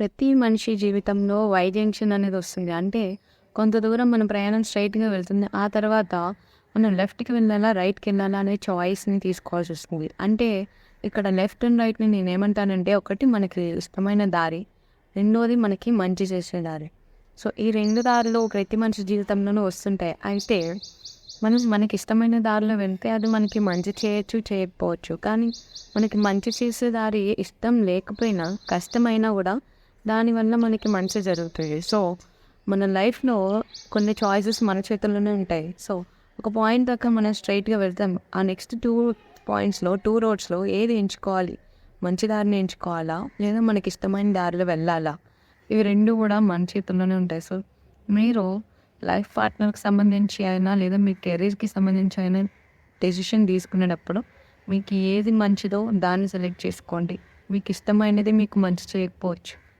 ప్రతి మనిషి జీవితంలో వై జంక్షన్ అనేది వస్తుంది. అంటే కొంత దూరం మన ప్రయాణం స్ట్రైట్‌గా వెళ్తుంది. ఆ తర్వాత మనం లెఫ్ట్‌కి వెళ్ళాలా, రైట్‌కి వెళ్ళాలా అనే చాయిస్‌ని తీసుకోవాల్సి వస్తుంది. అంటే ఇక్కడ లెఫ్ట్ అండ్ రైట్‌ని నేనేమంటానంటే, ఒకటి మనకి ఇష్టమైన దారి, రెండోది మనకి మంచి చేసే దారి. సో, ఈ 2 దారులు ప్రతి మనిషి జీవితంలోనూ వస్తుంటాయి. అయితే మనం మనకి ఇష్టమైన దారిలో వెళ్తే అది మనకి మంచి చేయొచ్చు, చేయకపోవచ్చు. కానీ మనకి మంచి చేసే దారి ఇష్టం లేకపోయినా, కష్టమైనా కూడా దానివల్ల మనకి మంచి జరుగుతుంది. సో, మన లైఫ్‌లో కొన్ని చాయిసెస్ మన చేతుల్లోనే ఉంటాయి. సో, ఒక పాయింట్ దాకా మనం స్ట్రెయిట్‌గా వెళ్తాం. ఆ నెక్స్ట్ 2 పాయింట్స్‌లో, 2 రోడ్స్‌లో ఏది ఎంచుకోవాలి? మంచి దారిని ఎంచుకోవాలా? లేదా మనకిష్టమైన దారిలో వెళ్ళాలా? ఇవి 2 కూడా మన చేతుల్లోనే ఉంటాయి. సో, మీరు లైఫ్ పార్ట్నర్‌కి సంబంధించి అయినా, లేదా మీ కెరీర్‌కి సంబంధించి అయినా డెసిషన్ తీసుకునేటప్పుడు మీకు ఏది మంచిదో దాన్ని సెలెక్ట్ చేసుకోండి. మీకు ఇష్టమైనది మీకు మంచి చేయకపోవచ్చు.